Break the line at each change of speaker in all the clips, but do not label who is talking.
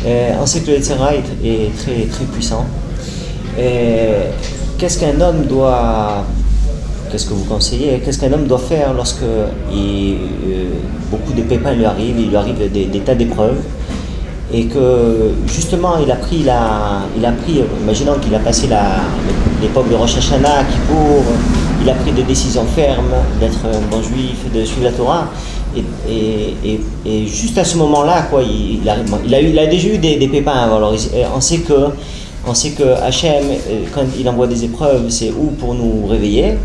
On sait que le Yetzirah est très, très puissant. Qu'est-ce qu'un homme doit... Qu'est-ce que vous conseillez? Qu'est-ce qu'un homme doit faire lorsque beaucoup de pépins lui arrivent, il lui arrive des tas d'épreuves, et que justement il a pris, imaginons qu'il a passé l'époque de Rosh Hashanah, Kippour, il a pris des décisions fermes d'être un bon juif, de suivre la Torah, et juste à ce moment-là, quoi, il a déjà eu des pépins avant. Alors on sait que Hachem, quand il envoie des épreuves, c'est ou pour nous réveiller,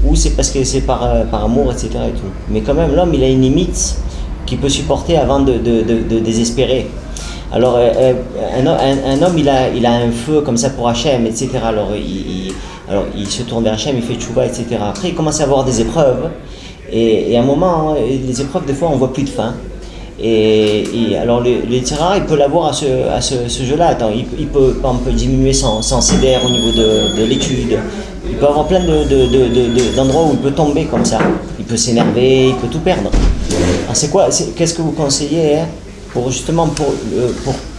ou c'est parce que c'est par amour, etc. et tout. Mais quand même, l'homme, il a une limite qu'il peut supporter avant de désespérer. Alors, un homme, il a un feu comme ça pour Hachem, etc. Alors, il se tourne vers Hachem, il fait tchouva, etc. Après, il commence à avoir des épreuves. Et à un moment, les épreuves, des fois, on voit plus de fin. Et alors, le Yetzirah, il peut l'avoir à ce jeu-là. Attends, il peut diminuer son CDR au niveau de l'étude. Il peut avoir plein d'endroits où il peut tomber comme ça. Il peut s'énerver, il peut tout perdre. Alors qu'est-ce que vous conseillez pour justement pour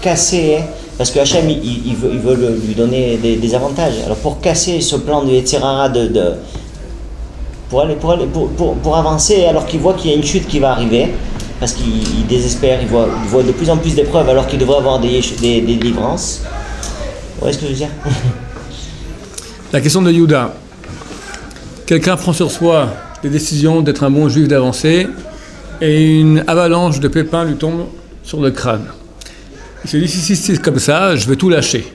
casser, parce que Hachem il veut lui donner des avantages. Alors pour casser ce plan de Yetzirah pour avancer alors qu'il voit qu'il y a une chute qui va arriver, parce qu'il désespère, il voit de plus en plus d'épreuves alors qu'il devrait avoir des délivrances. Vous voyez ce que je veux dire?
La question de Yehuda. Quelqu'un prend sur soi des décisions d'être un bon juif d'avancer et une avalanche de pépins lui tombe sur le crâne. Il se dit, si c'est comme ça, je vais tout lâcher.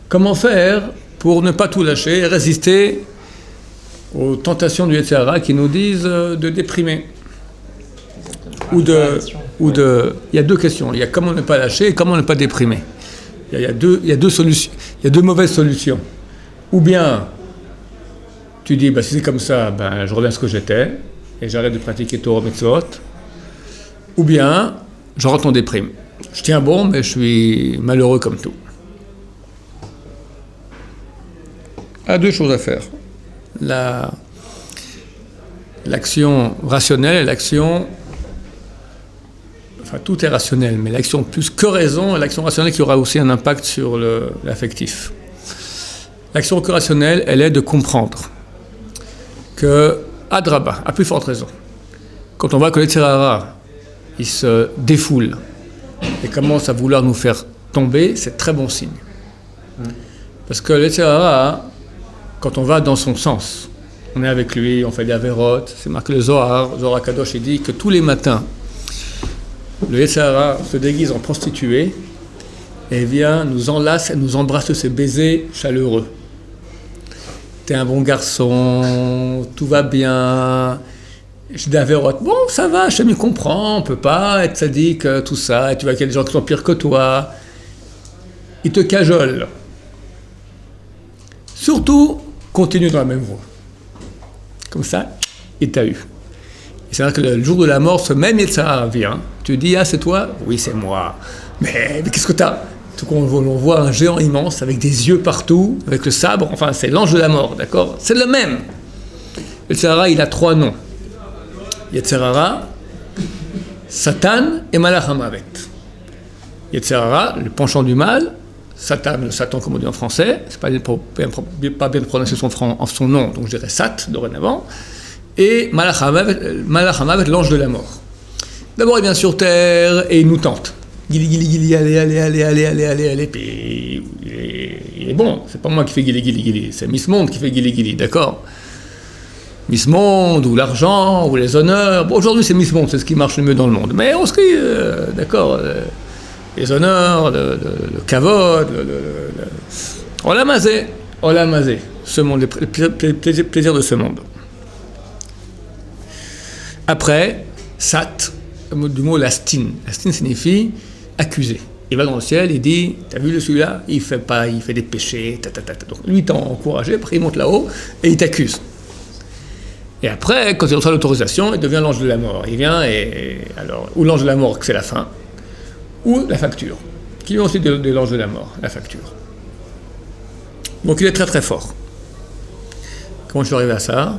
Comment faire pour ne pas tout lâcher et résister aux tentations du Yetzirah qui nous disent de déprimer il y a deux questions. Il y a comment ne pas lâcher et comment ne pas déprimer. Il y a deux solutions. Il y a deux mauvaises solutions. Ou bien, tu dis, si c'est comme ça, je reviens à ce que j'étais, et j'arrête de pratiquer Torah Mitzvot. Ou bien, je rentre en déprime. Je tiens bon, mais je suis malheureux comme tout. Il y a deux choses à faire. L'action rationnelle et l'action... Enfin, tout est rationnel, mais l'action plus que raison, et l'action rationnelle qui aura aussi un impact sur l'affectif. L'action rationnelle, elle est de comprendre que, Adraba, à plus forte raison, quand on voit que le Yetzirah, il se défoule et commence à vouloir nous faire tomber, c'est très bon signe. Parce que le Yetzirah, quand on va dans son sens, on est avec lui, on fait des avérotes, c'est marqué le Zohar Kadosh, il dit que tous les matins, le Yetzirah se déguise en prostituée et vient, nous enlace et nous embrasse de ses baisers chaleureux. T'es un bon garçon, tout va bien. Je dis à Vérote, bon, ça va, Hachem, il comprend, on peut pas être sadique, tout ça, et tu vois qu'il y a des gens qui sont pires que toi. Il te cajole. Surtout, continue dans la même voie. Comme ça, il t'a eu. C'est-à-dire que le jour de la mort, ce même Yetzirah vient. Tu dis, c'est toi? Oui, c'est moi. Mais qu'est-ce que t'as? On voit un géant immense avec des yeux partout, avec le sabre, enfin c'est l'ange de la mort, d'accord? C'est le même. Yetzirah, il a 3 noms. Yetzirah, Satan et Malach HaMavet. Yetzirah, le penchant du mal, Satan, comme on dit en français, c'est pas bien de prononcer son nom, donc je dirais Sat dorénavant, et Malach HaMavet, l'ange de la mort. D'abord il vient sur terre et il nous tente. Gili, allez, puis il est bon, c'est pas moi qui fais gili, c'est Miss Monde qui fait gili, d'accord? Miss Monde, ou l'argent, ou les honneurs, bon, aujourd'hui c'est Miss Monde, c'est ce qui marche le mieux dans le monde, mais on se dit, d'accord, les honneurs, le kavod, Olam hazé, ce monde, les plaisirs de ce monde. Après, Sat, du mot lastin signifie accusé. Il va dans le ciel, il dit, t'as vu celui-là, il fait des péchés, Donc lui, il t'a encouragé, après il monte là-haut et il t'accuse. Et après, quand il reçoit l'autorisation, il devient l'ange de la mort. Il vient alors, ou l'ange de la mort, c'est la fin, ou la facture, qui vient aussi de l'ange de la mort, la facture. Donc il est très très fort. Comment je suis arrivé à ça?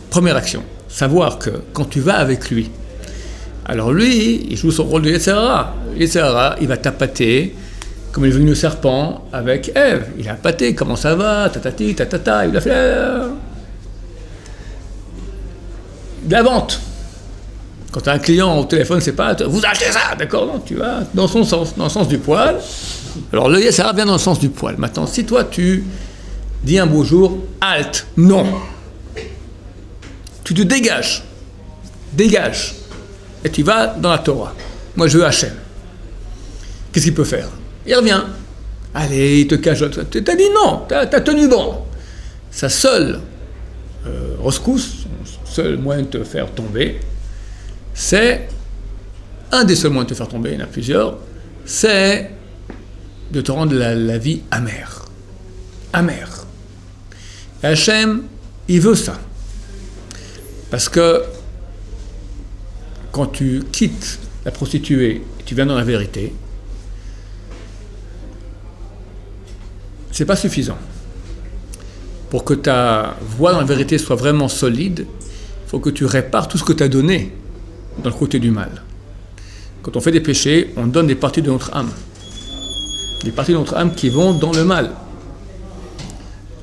Première action, savoir que quand tu vas avec lui, alors lui, il joue son rôle de Yetzirah. Yetzirah, il va tapater Comme il est venu le serpent avec Ève. Il a appâté, comment ça va, tatati, tatata, il a fait de la vente. Quand tu as un client au téléphone, c'est pas vous achetez ça, d'accord? Non, tu vas dans son sens, dans le sens du poil. Alors le Yetzer Hara vient dans le sens du poil. Maintenant, si toi tu dis un beau jour, halte, non. Tu te dégages, et tu vas dans la Torah. Moi je veux Hachem. Qu'est-ce qu'il peut faire? Il revient. Allez, il te cache. Tu t'as dit non, t'as tenu bon. Sa seule rescousse, son seul moyen de te faire tomber, c'est un des seuls moyens de te faire tomber, il y en a plusieurs, c'est de te rendre la vie amère. Amère. Et Hachem, il veut ça. Parce que quand tu quittes la prostituée et tu viens dans la vérité, c'est pas suffisant. Pour que ta voie dans la vérité soit vraiment solide, il faut que tu répares tout ce que tu as donné dans le côté du mal. Quand on fait des péchés, on donne des parties de notre âme. Des parties de notre âme qui vont dans le mal.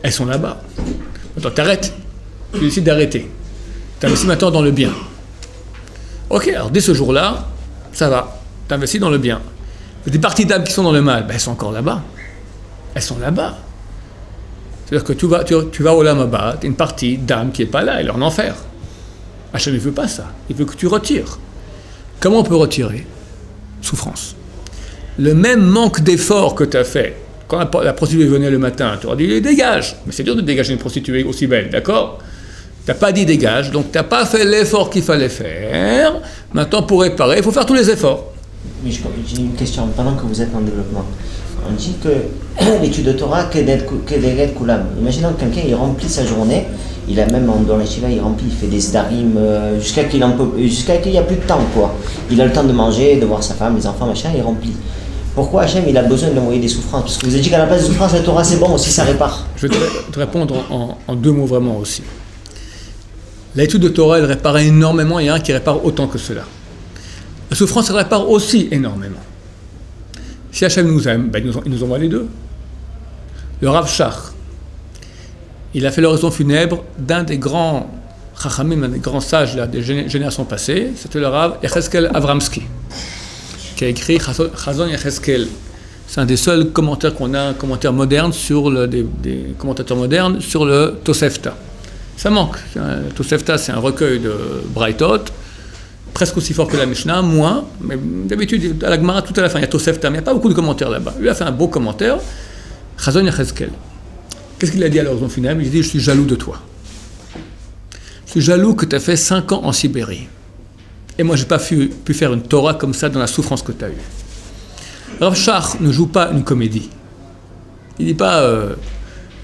Elles sont là-bas. Maintenant, t'arrêtes. Tu décides d'arrêter. Tu investis maintenant dans le bien. Ok, alors dès ce jour-là, ça va. Tu investis dans le bien. Des parties d'âme qui sont dans le mal, ben, elles sont encore là-bas. Elles sont là-bas. C'est-à-dire que tu vas au Olam Haba, tu as une partie d'âme qui n'est pas là, elle est en enfer. Hachem ne veut pas ça. Il veut que tu retires. Comment on peut retirer? Souffrance. Le même manque d'effort que tu as fait, quand la prostituée venait le matin, tu aurais dit dégage. Mais c'est dur de dégager une prostituée aussi belle, d'accord? Tu n'as pas dit dégage, donc tu n'as pas fait l'effort qu'il fallait faire. Maintenant, pour réparer, il faut faire tous les efforts.
Mais j'ai une question, pendant que vous êtes en développement. On dit que l'étude de Torah, Kederet Kulam. Imaginons que quelqu'un il remplit sa journée, il a même dans la Shiva, il remplit, il fait des Zdarim jusqu'à qu'il n'y a plus de temps, quoi. Il a le temps de manger, de voir sa femme, les enfants, machin, il remplit. Pourquoi Hachem il a besoin de envoyer des souffrances? Parce que vous avez dit qu'à la place des souffrances, la Torah c'est bon aussi, ça répare.
Je vais te répondre en deux mots vraiment aussi. L'étude de Torah, elle répare énormément, il y a un qui répare autant que cela. La souffrance, elle répare aussi énormément. Si Hachem nous aime, ben il nous envoie les deux. Le Rav Shach, il a fait l'oraison funèbre d'un des grands Chachamim, un des grands sages là, des générations passées, c'était le Rav Yecheskel Avramsky, qui a écrit Chazon Yecheskel. C'est un des seuls commentaires qu'on a, un commentaire moderne des commentateurs modernes sur le Tosefta. Ça manque. Le Tosefta, c'est un recueil de Braithot, presque aussi fort que la Mishnah, moins, mais d'habitude, à la Gemara, tout à la fin, il y a Tosefta, mais il n'y a pas beaucoup de commentaires là-bas. Lui a fait un beau commentaire, Chazon Yecheskel. Qu'est-ce qu'il a dit à l'oraison funèbre? Il dit, je suis jaloux de toi. Je suis jaloux que tu as fait 5 ans en Sibérie. Et moi, je n'ai pas pu faire une Torah comme ça dans la souffrance que tu as eue. Rav Shach ne joue pas une comédie. Il ne dit pas,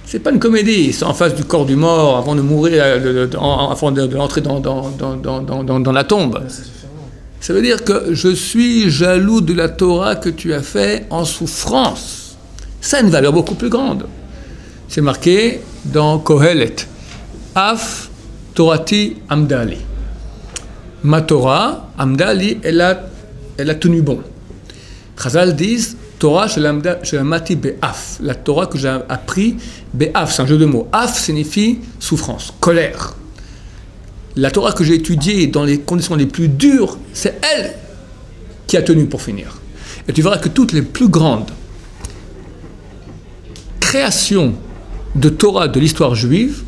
c'est pas une comédie, c'est en face du corps du mort, avant de mourir, avant d'entrer dans la tombe. Ça veut dire que je suis jaloux de la Torah que tu as fait en souffrance. Ça a une valeur beaucoup plus grande. C'est marqué dans Kohelet. Af Torati Amdali. Ma Torah, Amdali, elle a tenu bon. Chazal disent Torah Shelamati Be'af. La Torah que j'ai appris, Be'af, c'est un jeu de mots. Af signifie souffrance, colère. La Torah que j'ai étudiée dans les conditions les plus dures, c'est elle qui a tenu pour finir. Et tu verras que toutes les plus grandes créations de Torah de l'histoire juive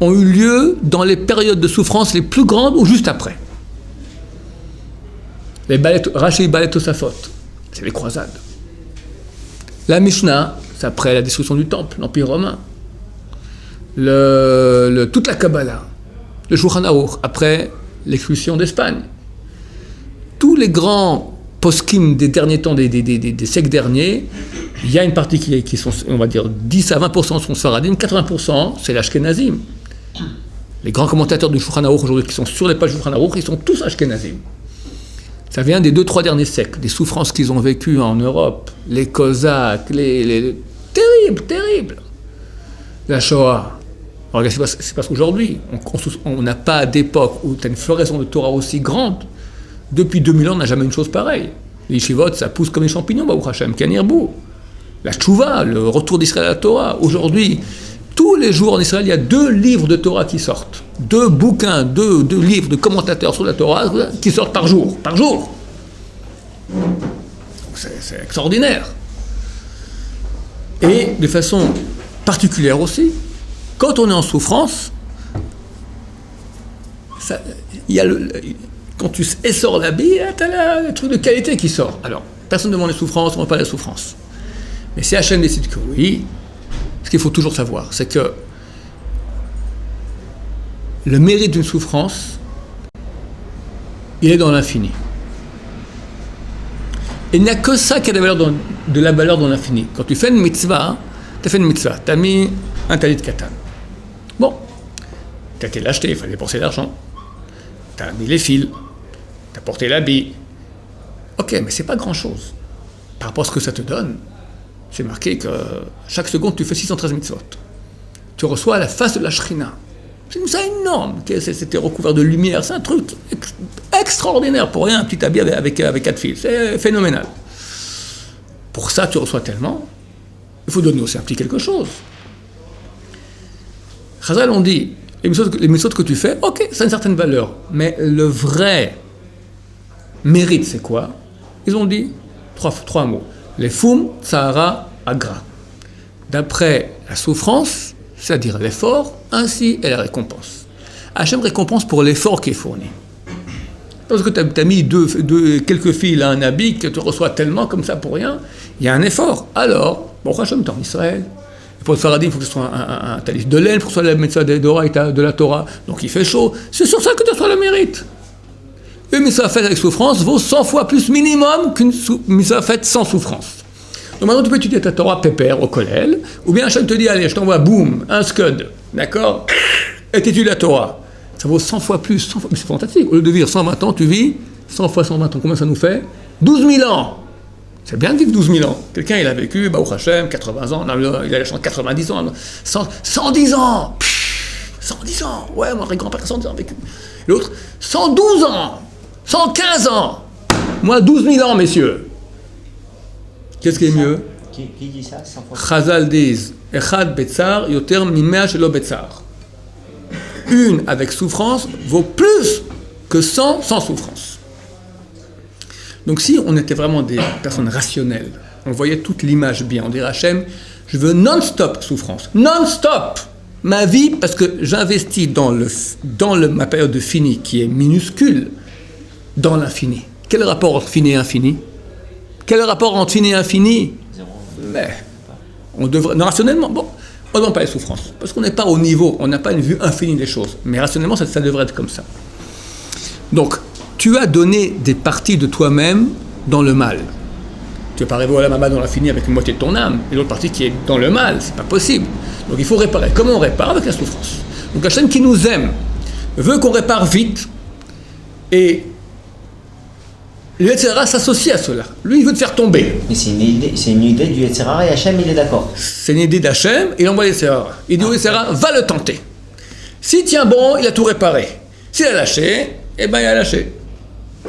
ont eu lieu dans les périodes de souffrance les plus grandes ou juste après. Rashi Balet Tosafot, c'est les croisades. La Mishnah, c'est après la destruction du temple, l'Empire romain. Toute la Kabbalah, le Shulchan Aruch, après l'expulsion d'Espagne. Tous les grands poskim des derniers temps, des siècles derniers, il y a une partie qui sont, on va dire, 10 à 20% sont Sfaradim, 80% c'est l'Ashkenazim. Les grands commentateurs du Shulchan Aruch aujourd'hui qui sont sur les pages du Shulchan Aruch, ils sont tous Ashkenazim. Ça vient des 2-3 derniers siècles, des souffrances qu'ils ont vécues en Europe, les Cosaques, terribles. La Shoah. Alors, c'est parce qu'aujourd'hui, on n'a pas d'époque où tu as une floraison de Torah aussi grande. Depuis 2000 ans, on n'a jamais une chose pareille. Les yeshivot, ça pousse comme les champignons, Baruch Hashem, Ken Yirbu. la Tchouva, le retour d'Israël à la Torah. Aujourd'hui, tous les jours en Israël, il y a 2 livres de Torah qui sortent. 2 bouquins, 2 livres de commentateurs sur la Torah qui sortent par jour. Par jour. C'est extraordinaire. Et de façon particulière aussi, quand on est en souffrance, quand tu essores l'habit, tu as le truc de qualité qui sort. Alors, personne ne demande les souffrances, on ne parle pas des souffrances. Mais si Hachem décide que oui, ce qu'il faut toujours savoir, c'est que le mérite d'une souffrance, il est dans l'infini. Il n'y a que ça qui a de la valeur dans l'infini. Quand tu fais une mitzvah, tu as fait une mitzvah, tu as mis un talit katan. Bon, tu as été l'acheter, il fallait dépenser l'argent. Tu as mis les fils, tu as porté l'habit. Ok, mais c'est pas grand-chose. Par rapport à ce que ça te donne, c'est marqué que chaque seconde, tu fais 613 mitzvot. Tu reçois la face de la Shrina. C'est une mitzvah énorme. C'était recouvert de lumière. C'est un truc extraordinaire. Pour rien, un petit habit avec 4 fils. C'est phénoménal. Pour ça, tu reçois tellement. Il faut donner aussi un petit quelque chose. Chazal, on dit, les mitzvot que tu fais, ok, ça a une certaine valeur. Mais le vrai mérite, c'est quoi? Ils ont dit 3 mots. Les foum, Sahara, Agra. D'après la souffrance, c'est-à-dire l'effort, ainsi est la récompense. Hachem récompense pour l'effort qui est fourni. Parce que tu as mis quelques fils à un habit que tu reçois tellement comme ça pour rien, il y a un effort. Alors, bon, Hachem est en Israël. Pour le Faradim, il faut que ce soit un talis de laine, pour que ce soit la mitzvah de la Torah. Donc il fait chaud. C'est sur ça que tu reçois le mérite. Une mitzvah faite avec souffrance vaut 100 fois plus minimum qu'une mitzvah faite sans souffrance. Donc maintenant, tu peux étudier ta Torah pépère au kollel, ou bien Hachem te dit, allez, je t'envoie, boum, un scud, d'accord? Et tu étudies la Torah. Ça vaut 100 fois plus, 100 fois, mais c'est fantastique. Au lieu de vivre 120 ans, tu vis 100 fois 120 ans. Combien ça nous fait? 12 000 ans. C'est bien de vivre 12 000 ans. Quelqu'un, il a vécu, Baruch Hashem, 80 ans, non, il a la chance 90 ans, 110 ans. 110 ans. Ouais, mon grand-père 110 ans a vécu. L'autre, 112 ans. 115 ans. Moi, 12 000 ans, messieurs. Qu'est-ce qui est mieux?
Qui dit ça?
Chazal disent Echad betzar yoter mimea shelo betzar. Une avec souffrance vaut plus que 100 sans souffrance. Donc si on était vraiment des personnes rationnelles, on voyait toute l'image bien, on dirait Hachem, je veux non-stop souffrance. Non-stop ma vie, parce que j'investis dans ma période de fini qui est minuscule, dans l'infini. Quel rapport entre fini et infini? Quel rapport entre fini et infini? Mais on devrait, non, rationnellement, bon, on ne demande pas les souffrances, parce qu'on n'est pas au niveau, on n'a pas une vue infinie des choses, mais rationnellement, ça devrait être comme ça. Donc, tu as donné des parties de toi-même dans le mal. Tu ne vas pas arriver à la maman dans l'infini avec une moitié de ton âme, et l'autre partie qui est dans le mal, c'est pas possible. Donc il faut réparer. Comment on répare? Avec la souffrance. Donc Hachem qui nous aime veut qu'on répare vite, et le Yetzirah s'associe à cela. Lui, il veut te faire tomber.
Mais c'est une idée du Yetzirah et Hachem, il est d'accord.
C'est une idée d'Hachem, il envoie le Yetzirah. Il dit au Yetzirah, va le tenter. S'il tient bon, il a tout réparé. S'il a lâché, eh ben il a lâché.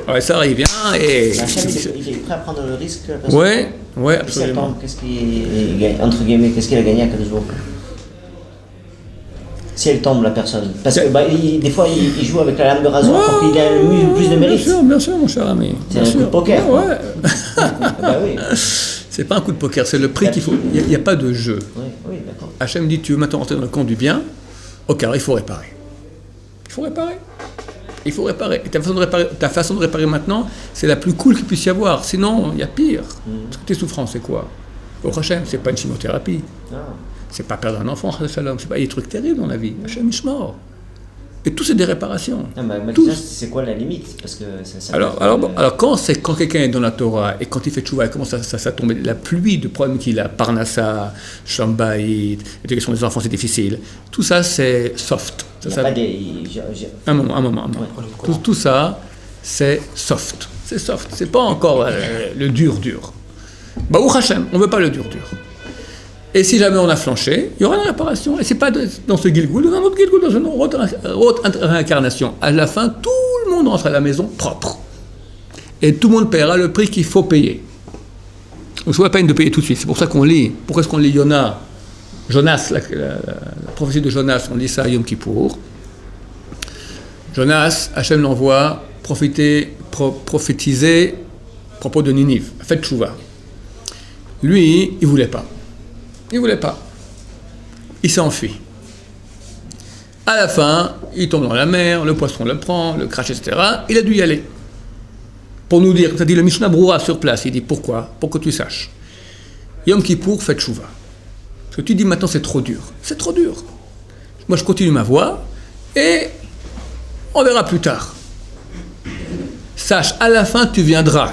Ouais, ça il vient et...
Hachem, il est prêt à prendre le risque.
Oui, absolument.
Entre guillemets, qu'est-ce qu'il a gagné à Kadosh Baruch Hu? Si elle tombe, la personne. Parce que des fois, il joue avec la lame de rasoir pour qu'il ait plus de mérite.
Bien sûr, mon cher ami.
C'est un coup de poker.
Ouais.
Bah oui.
C'est pas un coup de poker, c'est le prix qu'il faut. Il n'y a pas de jeu.
Oui, d'accord.
Hachem dit, tu veux maintenant rentrer dans le camp du bien? Ok, alors il faut réparer. Il faut réparer. Et ta façon de réparer maintenant, c'est la plus cool qu'il puisse y avoir. Sinon, il y a pire. Parce que tes souffrances, c'est quoi? Au Hachem, c'est pas une chimiothérapie. C'est pas perdre un enfant, Shalom. C'est pas des trucs terribles dans la vie. Hachem Ishmor. Et tout, c'est des réparations.
C'est quoi la limite? Parce que
alors quand quelqu'un est dans la Torah et quand il fait tchouva, il commence à tomber la pluie de problèmes qu'il a, Parnassa, Shambaïd, l'éducation des enfants, c'est difficile. Tout ça, c'est soft. Un moment. Ouais. Tout ça, c'est soft. C'est soft. C'est pas encore le dur. Baruch Hashem, on veut pas le dur. Et si jamais on a flanché, il y aura une réparation. Et c'est pas dans ce Gilgoul, dans un autre Gilgoul, dans une autre réincarnation. À la fin, tout le monde rentre à la maison propre. Et tout le monde paiera le prix qu'il faut payer. Donc c'est pas la peine de payer tout de suite. C'est pour ça qu'on lit. Pourquoi est-ce qu'on lit Jonas, la prophétie de Jonas, on lit ça à Yom Kippour. Jonas, Hachem l'envoie prophétiser à propos de Ninive. Faites tchouva. Lui, il voulait pas. Il s'est enfui. À la fin, il tombe dans la mer, le poisson le prend, le crache, etc. Il a dû y aller. Pour nous dire, ça dit le Mishnah Broura sur place, il dit pourquoi ? Pour que tu saches. Yom Kippour, faites tchouva. Parce que tu dis maintenant c'est trop dur. C'est trop dur. Moi je continue ma voie et on verra plus tard. Sache, à la fin tu viendras.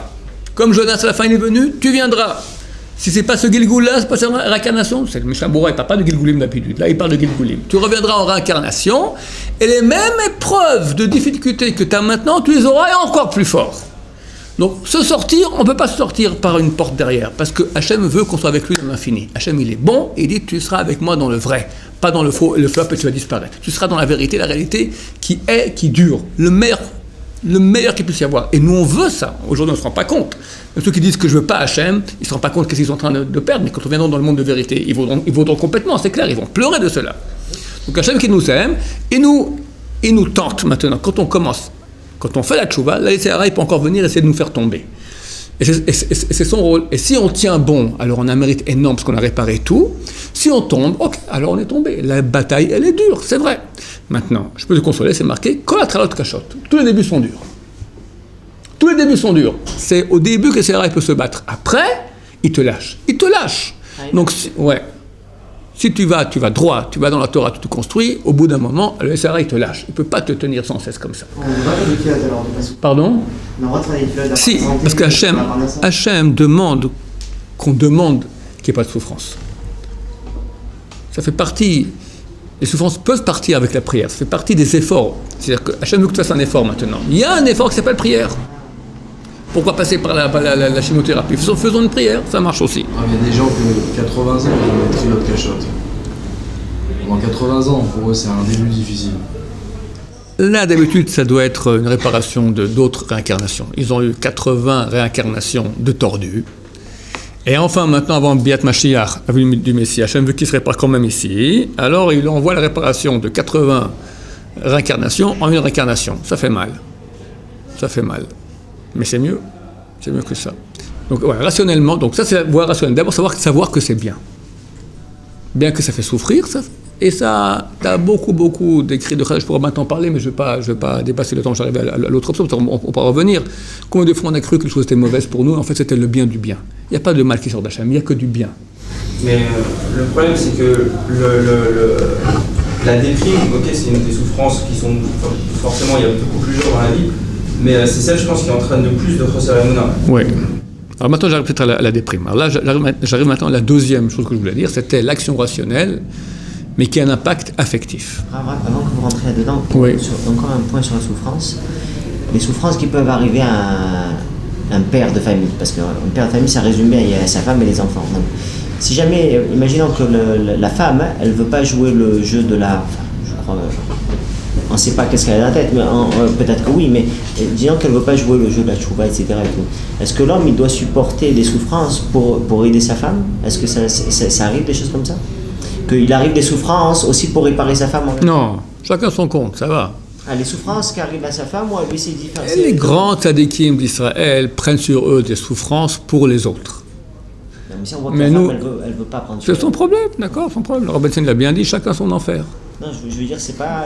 Comme Jonas à la fin il est venu, tu viendras. Si c'est pas ce Gilgoul-là, c'est pas cette réincarnation, c'est le Mishnah Broura, il parle pas de Gilgoulim d'habitude. Là il parle de Gilgoulim. Tu reviendras en réincarnation et les mêmes épreuves de difficulté que tu as maintenant, tu les auras et encore plus fort. Donc, se sortir, on ne peut pas se sortir par une porte derrière, parce que Hachem veut qu'on soit avec lui dans l'infini. Hachem, il est bon, et il dit, tu seras avec moi dans le vrai, pas dans le faux, le flop, et tu vas disparaître. Tu seras dans la vérité, la réalité qui dure, le meilleur qu'il puisse y avoir. Et nous, on veut ça. Aujourd'hui, on ne se rend pas compte. Même ceux qui disent que je ne veux pas Hachem, ils ne se rendent pas compte qu'est-ce qu'ils sont en train de perdre, mais quand on viendra dans le monde de vérité, ils vaudront complètement, c'est clair, ils vont pleurer de cela. Donc, Hachem qui nous aime, et il nous tente maintenant, quand on commence. Quand on fait la tchouva, la Yetzirah, il peut encore venir essayer de nous faire tomber. Et c'est son rôle. Et si on tient bon, alors on a un mérite énorme parce qu'on a réparé tout. Si on tombe, ok, alors on est tombé. La bataille, elle est dure, c'est vrai. Maintenant, je peux te consoler, c'est marqué Kol hatralot kashot. Tous les débuts sont durs. Tous les débuts sont durs. C'est au début que Yetzirah peut se battre. Après, il te lâche. Donc, si tu vas droit, tu vas dans la Torah, tu te construis, au bout d'un moment, le Yetzirah, il te lâche. Il ne peut pas te tenir sans cesse comme ça. Pardon ? Si, parce qu'Hachem demande qu'on demande qu'il n'y ait pas de souffrance. Ça fait partie, les souffrances peuvent partir avec la prière, ça fait partie des efforts. C'est-à-dire qu'Hachem veut que tu fasses un effort maintenant. Il y a un effort qui s'appelle prière. Pourquoi passer par la chimiothérapie ? Faisons une prière, ça marche aussi.
Il y a des gens que 80 ans, ils ont une trilote cachotte. Pendant 80 ans, pour eux, c'est un début difficile.
Là, d'habitude, ça doit être une réparation d'autres réincarnations. Ils ont eu 80 réincarnations de tordus. Et enfin, maintenant, avant Biat Mashiach, la venue du Messie, Hachem veut qu'il se répare quand même ici. Alors, il envoie la réparation de 80 réincarnations en une réincarnation. Ça fait mal. Mais c'est mieux que ça. Donc voilà, rationnellement, donc ça c'est la voie rationnelle. D'abord savoir que c'est bien. Bien que ça fait souffrir, ça. Et ça, tu as beaucoup d'écrits de Chazal, je pourrais maintenant parler, mais je vais pas dépasser le temps, j'arrive à l'autre option, on pourra revenir. Combien de fois on a cru que les choses étaient mauvaises pour nous, en fait c'était le bien du bien. Il n'y a pas de mal qui sort d'Hachem, il n'y a que du bien.
Mais le problème c'est que la déprime, ok, c'est une des souffrances qui sont, forcément il y a beaucoup plus dur dans la vie, mais c'est celle, je pense, qui entraîne le plus de Chosser Emunah.
Oui. Alors maintenant, j'arrive peut-être à la déprime. Alors là, j'arrive maintenant à la deuxième chose que je voulais dire, c'était l'action rationnelle, mais qui a un impact affectif.
Avant que vous rentriez là-dedans,
oui.
Encore un point sur la souffrance. Les souffrances qui peuvent arriver à un père de famille, parce qu'un père de famille, ça résume bien, il y a sa femme et les enfants. Donc, si jamais, imaginons que la femme, elle ne veut pas jouer le jeu de la... je crois... on ne sait pas qu'est-ce qu'elle a dans la tête, mais peut-être que oui, mais disons qu'elle ne veut pas jouer le jeu de la tchouva, etc. Est-ce que l'homme, il doit supporter des souffrances pour aider sa femme ? Est-ce que ça arrive, des choses comme ça ? Qu'il arrive des souffrances aussi pour réparer sa femme ?
Non, chacun son compte, ça va.
Ah, les souffrances qui arrivent à sa femme, ou lui, c'est différent.
Les grands tzadikim d'Israël prennent sur eux des souffrances pour les autres.
Non, mais si on voit que la femme, elle veut pas prendre sur elle.
C'est son problème, d'accord, son problème. Le Rabbeinu l'a bien dit, chacun son enfer.
Non, je veux dire, c'est pas...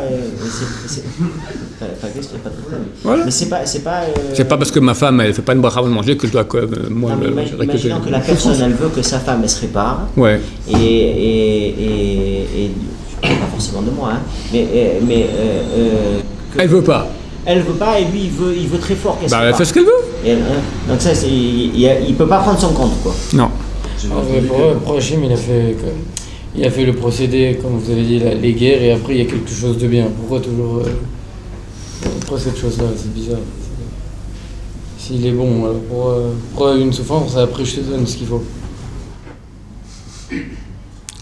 Pas question, pas de problème.
Voilà.
Mais c'est pas...
C'est pas parce que ma femme, elle fait pas une bracha avant de manger que je dois... moi,
non, mais imaginons que la personne, elle veut que sa femme, elle se répare.
Ouais.
Et je parle pas forcément de moi, hein, mais
elle veut pas.
Elle veut pas, et lui, il veut très fort qu'elle se répare.
Elle fait ce qu'elle veut.
Donc ça, il peut pas prendre son compte, quoi.
Non.
Pour Hachem, il a fait le procédé, comme vous avez dit, les guerres, et après il y a quelque chose de bien. Pourquoi toujours pourquoi cette chose-là ? C'est bizarre. S'il est bon, alors pour une souffrance, après je te donne ce qu'il faut.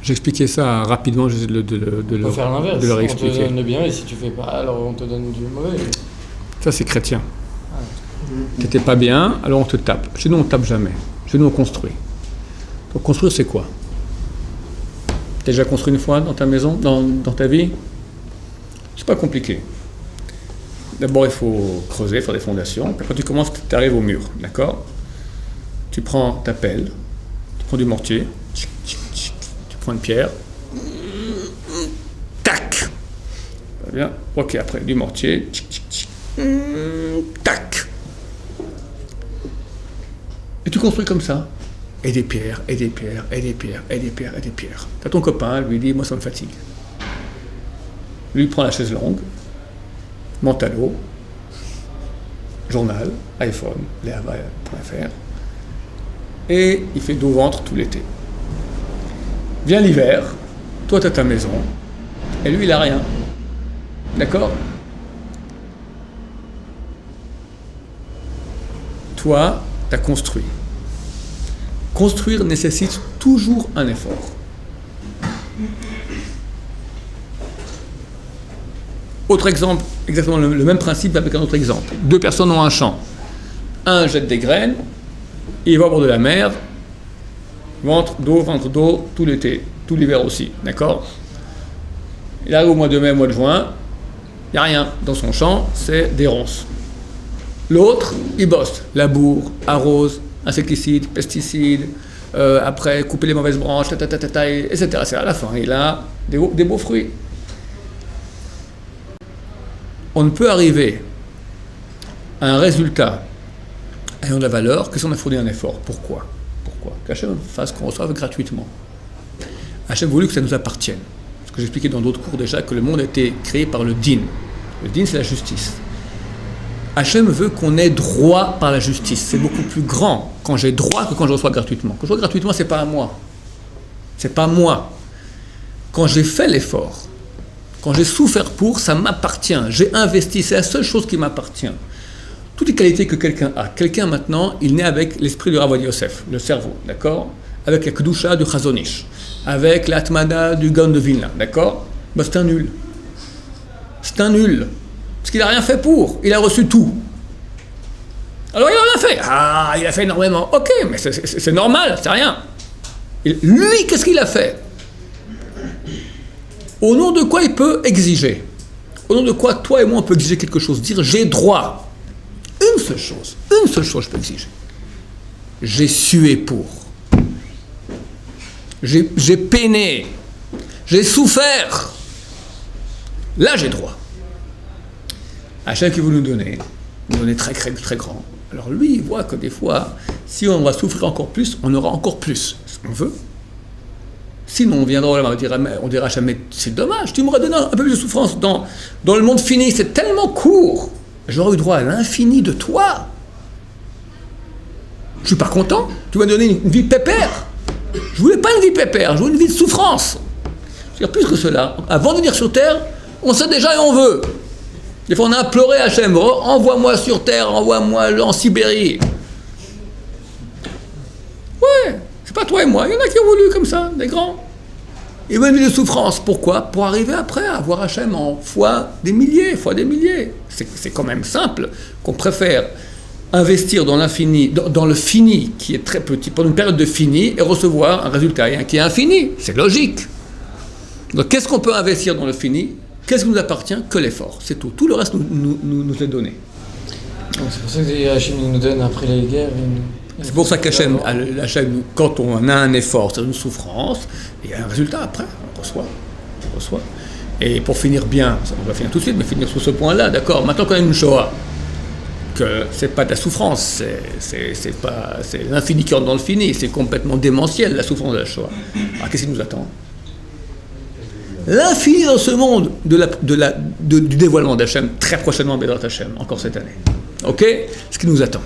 J'expliquais ça rapidement, j'essaie
faire l'inverse.
de leur expliquer.
On te donne le bien, et si tu fais pas, alors on te donne du mauvais.
Ça c'est chrétien. T'étais pas bien, alors on te tape. Chez nous on tape jamais. Chez nous on construit. Construire, c'est quoi? T'as déjà construit une fois dans ta maison, dans ta vie? C'est pas compliqué. D'abord, il faut creuser, faire des fondations. Puis quand tu commences, tu arrives au mur, d'accord? Tu prends ta pelle, tu prends du mortier, tu prends une pierre, tac! Bien. Ok, après, du mortier, tac! Et tu construis comme ça. Et des pierres, et des pierres, et des pierres, et des pierres, et des pierres. T'as ton copain, lui dit, moi ça me fatigue. Lui il prend la chaise longue, monte à l'eau, journal, iPhone, léava.fr, et il fait dos ventre tout l'été. Vient l'hiver, toi t'as ta maison, et lui il a rien. D'accord? Toi, t'as construit. Construire nécessite toujours un effort. Autre exemple, exactement le même principe avec un autre exemple. Deux personnes ont un champ. Un jette des graines, il va au bord de la mer, ventre d'eau, tout l'été, tout l'hiver aussi, d'accord? Il arrive au mois de mai, mois de juin, il n'y a rien dans son champ, c'est des ronces. L'autre, il bosse, laboure, arrose, insecticides, pesticides, après couper les mauvaises branches, etc. C'est à la fin, il a des beaux fruits. On ne peut arriver à un résultat ayant de la valeur que si on a fourni un effort. Pourquoi? Qu'Hachem fasse qu'on reçoive gratuitement. Hachem voulu que ça nous appartienne. Parce que j'expliquais dans d'autres cours déjà que le monde a été créé par le din. Le din, c'est la justice. Hachem veut qu'on ait droit par la justice. C'est beaucoup plus grand quand j'ai droit que quand je reçois gratuitement. Quand je reçois gratuitement, c'est pas à moi. C'est pas moi. Quand j'ai fait l'effort, quand j'ai souffert pour, ça m'appartient. J'ai investi, c'est la seule chose qui m'appartient. Toutes les qualités que quelqu'un a. Quelqu'un maintenant, il naît avec l'esprit de Rav Ovadia Yosef, le cerveau, d'accord? Avec la Kedusha du Chazon Ish, avec l'Atmada du Gaon de Vilna, d'accord? Ben, c'est un nul. C'est un nul. Parce qu'il n'a rien fait pour. Il a reçu tout. Alors il n'a rien fait. Ah, il a fait énormément. Ok, mais c'est normal, c'est rien. Lui, qu'est-ce qu'il a fait? Au nom de quoi il peut exiger? Au nom de quoi toi et moi on peut exiger quelque chose? Dire j'ai droit. Une seule chose je peux exiger. J'ai sué pour. J'ai peiné. J'ai souffert. Là j'ai droit. Hachem qui veut nous donner très, très, très grand. Alors lui, il voit que des fois, si on va souffrir encore plus, on aura encore plus. Ce qu'on veut. Sinon, on viendra, on dira jamais, c'est dommage, tu m'aurais donné un peu plus de souffrance dans le monde fini, c'est tellement court. J'aurais eu droit à l'infini de toi. Je suis pas content. Tu m'as donné une vie pépère. Je voulais pas une vie pépère, je voulais une vie de souffrance. C'est-à-dire, plus que cela, avant de venir sur Terre, on sait déjà et on veut. Des fois, on a imploré Hachem, envoie-moi sur Terre, envoie-moi en Sibérie. Ouais, c'est pas toi et moi, il y en a qui ont voulu comme ça, des grands. Ils veulent une vie de souffrance. Pourquoi? Pour arriver après à voir Hachem en fois des milliers. C'est quand même simple qu'on préfère investir dans l'infini, dans le fini qui est très petit, pendant une période de fini, et recevoir un résultat qui est infini. C'est logique. Donc, qu'est-ce qu'on peut investir dans le fini? Qu'est-ce qui nous appartient? Que l'effort, c'est tout. Tout le reste nous est donné.
Donc c'est pour ça que Hachem nous donne après les guerres.
C'est pour ça qu'Hachem, quand on a un effort, c'est une souffrance, il y a un résultat après, on reçoit. Et pour finir bien, on va finir tout de suite, mais finir sur ce point-là, d'accord. Maintenant qu'on a une Shoah, que c'est pas de la souffrance, c'est l'infini qui rentre dans le fini, c'est complètement démentiel la souffrance de la Shoah. Alors qu'est-ce qui nous attend? L'infini dans ce monde du dévoilement d'Hachem, très prochainement, Bédrat Hachem, encore cette année. Ok? Ce qui nous attend.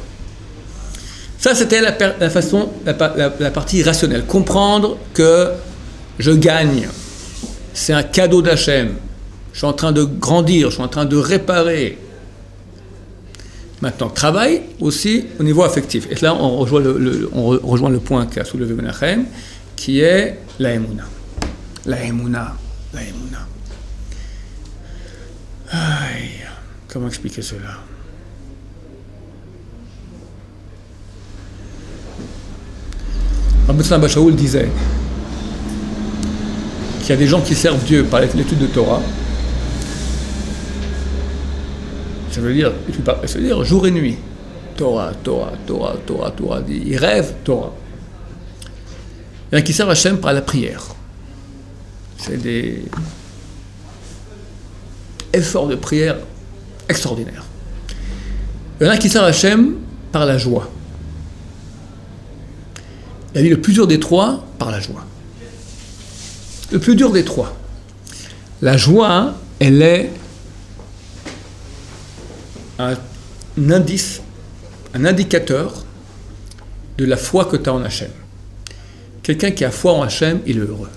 Ça, c'était la partie rationnelle. Comprendre que je gagne. C'est un cadeau d'Hachem. Je suis en train de grandir, je suis en train de réparer. Maintenant, travail aussi au niveau affectif. Et là, on rejoint le point qu'a soulevé Menachem, qui est la Emouna. La Emouna. Aïe, comment expliquer cela? Rabbi Tzadok Shaul disait qu'il y a des gens qui servent Dieu par l'étude de Torah. Ça veut dire jour et nuit. Torah. Ils rêvent Torah. Il y en a qui servent Hachem par la prière. C'est des efforts de prière extraordinaires. Il y en a qui servent Hachem par la joie. Il a dit le plus dur des trois, par la joie. Le plus dur des trois. La joie, elle est un indice, un indicateur de la foi que tu as en Hachem. Quelqu'un qui a foi en Hachem, il est heureux.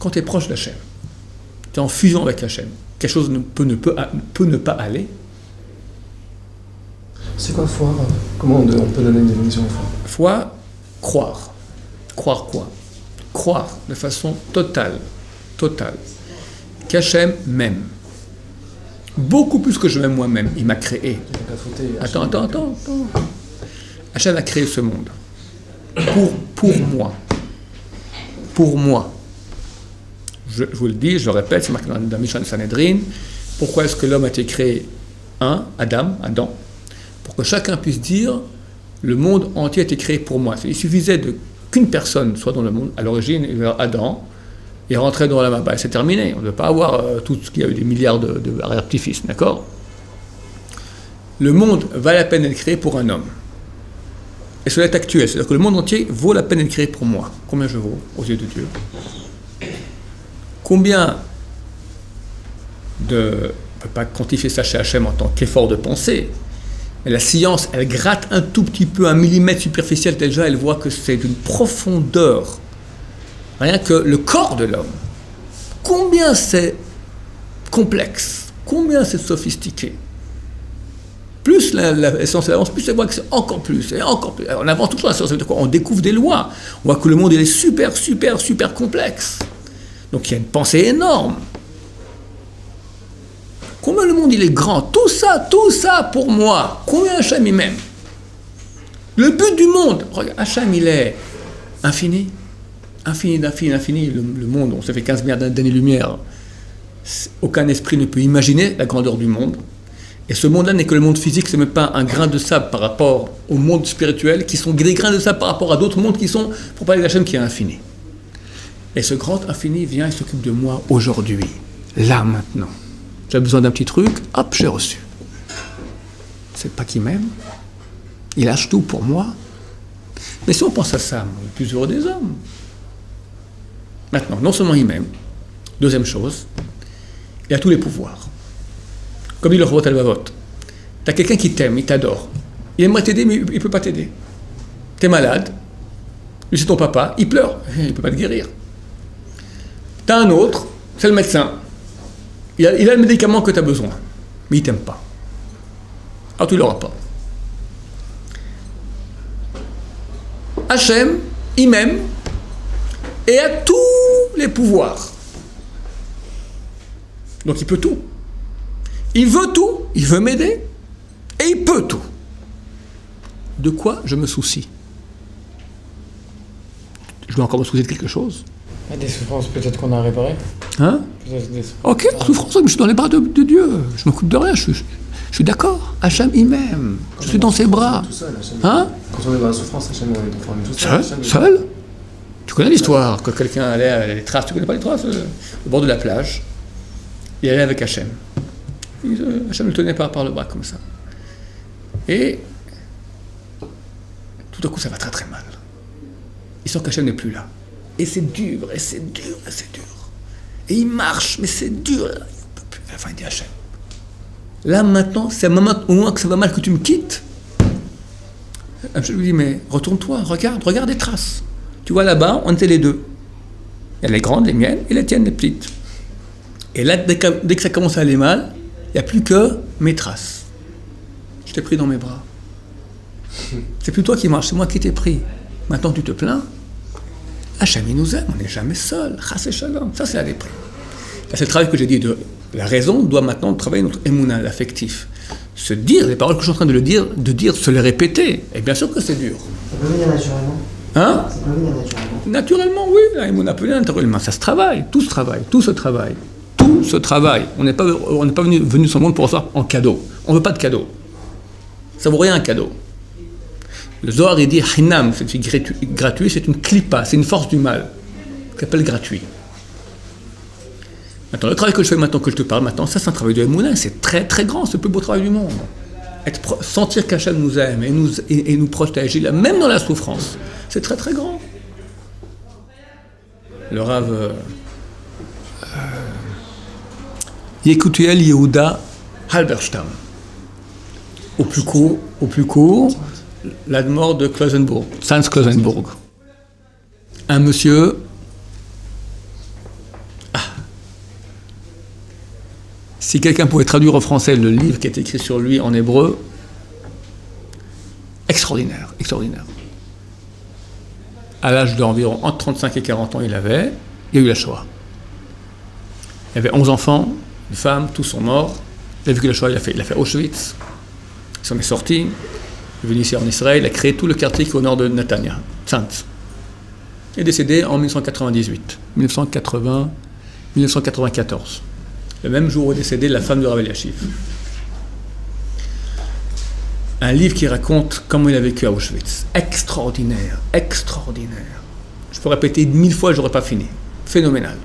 Quand tu es proche d'Hachem, tu es en fusion avec Hachem, quelque chose peut ne pas aller.
C'est quoi foi? Comment on peut donner une définition de foi?
Foi, croire. Croire quoi? Croire de façon totale, qu'Hachem m'aime. Beaucoup plus que je m'aime moi-même. Il m'a créé. Attends. Hachem a créé ce monde. Pour moi. Pour moi. Je vous le dis, je le répète, c'est marqué dans Mishnah de Sanhedrin. Pourquoi est-ce que l'homme a été créé? Adam, pour que chacun puisse dire le monde entier a été créé pour moi. Il suffisait qu'une personne soit dans le monde, à l'origine, Adam, et rentrer dans la main. C'est terminé. On ne veut pas avoir tout ce qu'il y a eu des milliards de petits-fils, d'accord? Le monde valait la peine d'être créé pour un homme. Et cela est actuel. C'est-à-dire que le monde entier vaut la peine d'être créé pour moi. Combien je vaux aux yeux de Dieu? Combien on ne peut pas quantifier ça chez Hachem en tant qu'effort de pensée. Mais la science, elle gratte un tout petit peu, un millimètre superficiel, déjà elle voit que c'est d'une profondeur. Rien que le corps de l'homme. Combien c'est complexe, combien c'est sophistiqué. Plus la science avance, plus elle voit que c'est encore plus, et encore plus. Alors, on avance toujours la science, ça veut dire quoi? On découvre des lois. On voit que le monde il est super complexe. Donc il y a une pensée énorme. Combien le monde il est grand? Tout ça pour moi. Combien Hachem il m'aime? Le but du monde, regarde, Hachem il est infini. Infini. Le monde, on s'est fait 15 milliards d'années-lumière. Aucun esprit ne peut imaginer la grandeur du monde. Et ce monde-là n'est que le monde physique, ce n'est même pas un grain de sable par rapport au monde spirituel, qui sont des grains de sable par rapport à d'autres mondes qui sont, pour parler d'Hachem, qui est infini. Et ce grand infini vient et s'occupe de moi aujourd'hui, là, maintenant. J'ai besoin d'un petit truc, hop, j'ai reçu. C'est pas qu'il m'aime, il lâche tout pour moi. Mais si on pense à ça, on est plus heureux des hommes. Maintenant, non seulement il m'aime, deuxième chose, il a tous les pouvoirs. Comme dit le Chovot HaLevavot, tu as quelqu'un qui t'aime, il t'adore. Il aimerait t'aider, mais il ne peut pas t'aider. Tu es malade, lui c'est ton papa, il pleure, il ne peut pas te guérir. Tu as un autre, c'est le médecin. Il a le médicament que tu as besoin, mais il ne t'aime pas. Alors tu ne l'auras pas. Hachem, il m'aime et a tous les pouvoirs. Donc il peut tout. Il veut tout, il veut m'aider, et il peut tout. De quoi je me soucie? Je dois encore me soucier de quelque chose?
Des souffrances peut-être qu'on a réparées.
Hein? Ok, souffrance, mais je suis dans les bras de Dieu. Je ne m'occupe de rien, je suis d'accord. Hachem, il m'aime. Je suis dans ses bras.
Tout seul, Hachem.
Hein?
Quand on est dans la souffrance, Hachem, on est tout seul.
Seul? Tu connais l'histoire, que quelqu'un allait à les traces, tu connais pas les traces? Au bord de la plage, il allait avec Hachem. Hachem le tenait par le bras comme ça. Et tout à coup, ça va très très mal. Il sent qu'Hachem n'est plus là. Et c'est dur. Et il marche, mais c'est dur. Il ne peut plus. À la fin, il dit Hachem. Là, maintenant, c'est au moment que ça va mal que tu me quittes. Je lui dis, mais retourne-toi, regarde les traces. Tu vois là-bas, on était les deux. Il y a les grandes, les miennes, et les tiennes, les petites. Et là, dès que ça commence à aller mal, il n'y a plus que mes traces. Je t'ai pris dans mes bras. C'est plus toi qui marches, c'est moi qui t'ai pris. Maintenant, tu te plains. Hachem, il nous aime, on n'est jamais seul. Chas et shalom. Ça, c'est la déprime. C'est le travail que j'ai dit La raison doit maintenant travailler notre émouna, l'affectif. Se dire, les paroles que je suis en train de dire, se les répéter. Et bien sûr que c'est dur.
Ça peut venir naturellement.
Hein?
Ça peut venir naturellement.
Naturellement, oui, la émouna peut venir naturellement. Ça se travaille, tout se travaille, tout se travaille. Tout se travaille. On n'est pas venu sur le monde pour recevoir en cadeau. On ne veut pas de cadeau. Ça vaut rien un cadeau. Le Zohar, il dit Hinam, c'est gratuit, c'est une klipa, c'est une force du mal, qu'on appelle gratuit. Maintenant, le travail que je fais maintenant, que je te parle maintenant, ça c'est un travail de Emouna, c'est très très grand, c'est le plus beau travail du monde. Sentir qu'Hachem nous aime et nous protège, même dans la souffrance, c'est très très grand. Le Rav Yekutiel Yehuda Halberstam. Au plus court, l'admor de Klausenburg, Sans Klausenburg. Un monsieur. Si quelqu'un pouvait traduire en français le livre qui est écrit sur lui en hébreu, extraordinaire, extraordinaire. À l'âge d'environ entre 35 et 40 ans, il y a eu la Shoah. Il avait 11 enfants, une femme, tous sont morts. Il a vécu la Shoah, il a fait Auschwitz. Il s'en est sorti. Il est venu ici en Israël, il a créé tout le quartier qui est au nord de Netanya, Tzantz. Il est décédé en 1998, 1994. Le même jour où est décédée la femme de Rav Eliashiv. Un livre qui raconte comment il a vécu à Auschwitz. Extraordinaire, extraordinaire. Je peux répéter 1000 fois, je n'aurais pas fini. Phénoménal.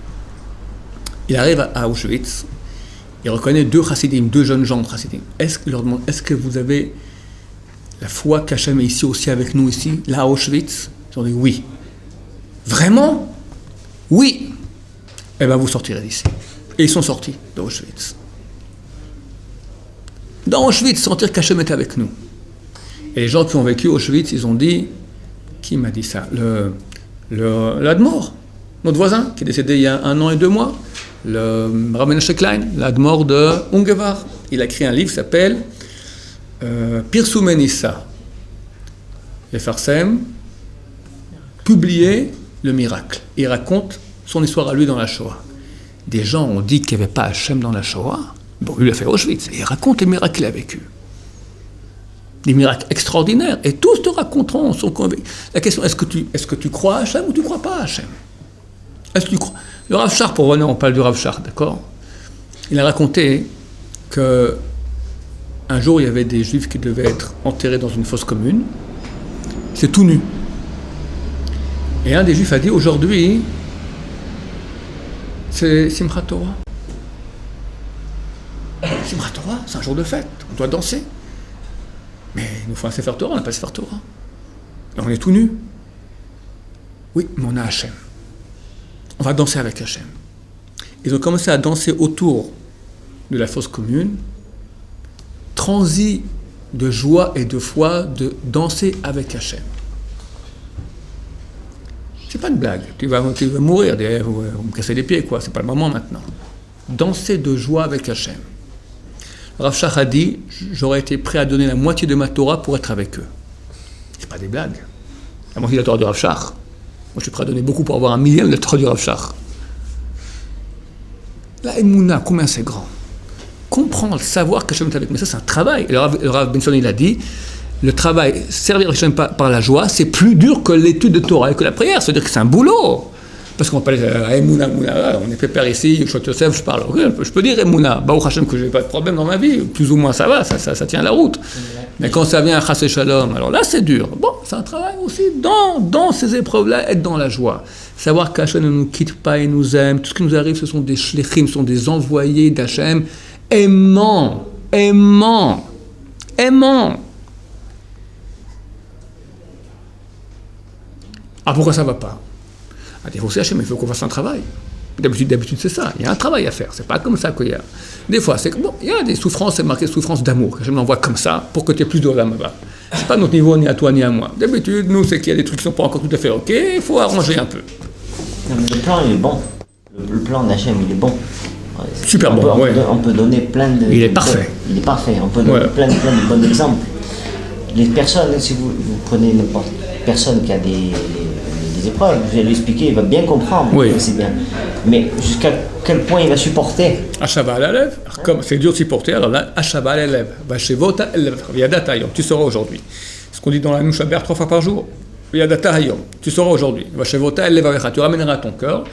Il arrive à Auschwitz, il reconnaît deux jeunes gens de chassidim. Il leur demande, est-ce que vous avez la foi qu'Hachem est ici aussi avec nous ici, là à Auschwitz? Ils ont dit oui. Vraiment? Oui. Eh bien vous sortirez d'ici. Et ils sont sortis d'Auschwitz. Dans Auschwitz, sentir qu'Hachem est avec nous. Et les gens qui ont vécu Auschwitz, ils ont dit, qui m'a dit ça? L'Admor, notre voisin, qui est décédé il y a 1 an et 2 mois, le Rav Menashe Klein, l'Admor de Ungevar. Il a écrit un livre qui s'appelle Pirsumei Nissa. Les Farsem, publier le miracle. Il raconte son histoire à lui dans la Shoah. Des gens ont dit qu'il n'y avait pas Hachem dans la Shoah. Bon, lui, il a fait Auschwitz. Et il raconte les miracles qu'il a vécu. Des miracles extraordinaires. Et tous te raconteront, sont convaincus. La question, est-ce que tu crois à Hachem ou tu ne crois pas à Hachem? Est-ce que tu crois? Le Rav Shach, pour revenir, on parle du Rav Shach, d'accord? Il a raconté qu'un jour, il y avait des Juifs qui devaient être enterrés dans une fosse commune. C'est tout nu. Et un des Juifs a dit, aujourd'hui, c'est Simchat Torah. Simchat Torah, c'est un jour de fête, on doit danser. Mais il nous faut un Sefer Torah, on n'a pas Sefer Torah. Et on est tout nus. Oui, mais on a Hachem. On va danser avec Hachem. Ils ont commencé à danser autour de la fosse commune, transi de joie et de foi de danser avec Hachem. C'est pas une blague, tu vas mourir, vous me casser les pieds, quoi, c'est pas le moment maintenant. Danser de joie avec Hachem. Rav Shach a dit, j'aurais été prêt à donner la moitié de ma Torah pour être avec eux. C'est pas des blagues. La moitié de la Torah du Rav Shach. Moi, je suis prêt à donner beaucoup pour avoir 1 millième de la Torah du Rav Shach. La Emouna, combien c'est grand. Comprendre, savoir qu'Hachem est avec nous, ça c'est un travail. Et le Rav Benson, il a dit, le travail, servir Hachem par la joie, c'est plus dur que l'étude de Torah et que la prière. C'est-à-dire que c'est un boulot. Parce qu'on parle Emouna, on est pépère ici, je parle. Je peux dire Emouna, Baruch Hashem que je n'ai pas de problème dans ma vie, plus ou moins ça va, ça tient la route. Mais quand ça vient à Chas et Shalom, alors là c'est dur. Bon, c'est un travail aussi dans ces épreuves-là, être dans la joie. Savoir qu'Hachem ne nous quitte pas et nous aime. Tout ce qui nous arrive, ce sont des shlichim, ce sont des envoyés d'Hachem, aimants. Ah, pourquoi ça ne va pas? À défoncer Hachem, il faut qu'on fasse un travail. D'habitude, c'est ça. Il y a un travail à faire. C'est pas comme ça qu'il y a. Des fois, c'est bon, il y a des souffrances, c'est marqué souffrance d'amour. Hachem l'envoie comme ça pour que tu aies plus de là-bas. C'est pas notre niveau, ni à toi, ni à moi. D'habitude, nous, c'est qu'il y a des trucs qui sont pas encore tout à fait OK. Il faut arranger un peu.
Non, mais le plan, il est bon. Le plan d'Hachem, il est bon.
Super bon, oui.
On peut donner plein de...
Il est parfait.
Il est parfait. On peut donner plein de bons exemples. Les personnes, si vous prenez n'importe personne qui a des des épreuves. Vous allez lui expliquer, il va bien comprendre.
Oui.
C'est bien. Mais jusqu'à quel point il va supporter?
Ashava l'élève, comme c'est dur de supporter, alors là, Ashava l'élève, Vashevota l'élève, Yadata Hayom, tu sauras aujourd'hui. Ce qu'on dit dans la Nushaber 3 fois par jour, Yadata Hayom, tu sauras aujourd'hui. Vashevota l'élève Avecha, tu ramèneras ton cœur,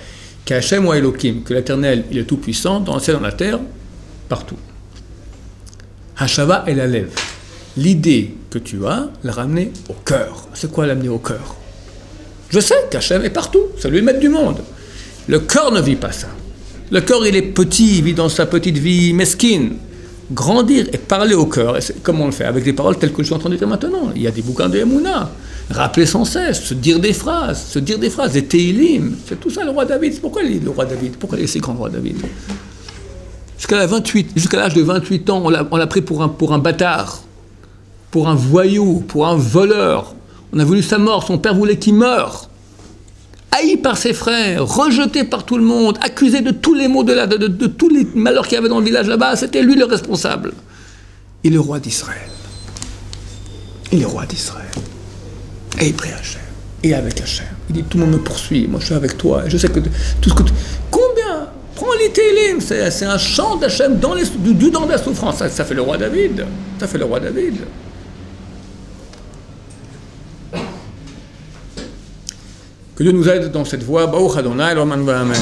qu'Hachem ou Elohim, que l'Éternel, il est tout puissant, dans le ciel, dans la terre, partout. Hashava, elle lève. L'idée que tu as, la ramener au cœur. C'est quoi l'amener au cœur? Je sais qu'Hachem est partout, c'est lui le maître du monde. Le cœur ne vit pas ça. Le cœur, il est petit, il vit dans sa petite vie mesquine. Grandir et parler au cœur, et comment on le fait? Avec des paroles telles que je suis en train de dire maintenant. Il y a des bouquins de Emouna. Rappeler sans cesse, se dire des phrases, des Teilim. C'est tout ça le roi David. Pourquoi il est le roi David? Pourquoi il est si grand roi David? Jusqu'à l'âge de 28 ans, on l'a pris pour un bâtard, pour un voyou, pour un voleur. On a voulu sa mort, son père voulait qu'il meure. Haï par ses frères, rejeté par tout le monde, accusé de tous les maux de tous les malheurs qu'il y avait dans le village là-bas, c'était lui le responsable. Il est le roi d'Israël. Il est roi d'Israël. Et il prie Hachem. Et avec Hachem. Il dit, tout le monde me poursuit, moi je suis avec toi. Et je sais que tout ce que combien? Prends les Télim, c'est un chant d'Hachem dans de la souffrance. Ça fait le roi David. Ça fait le roi David. Que Dieu nous aide dans cette voie. Baruch Adonai, l'Oman V'Amen.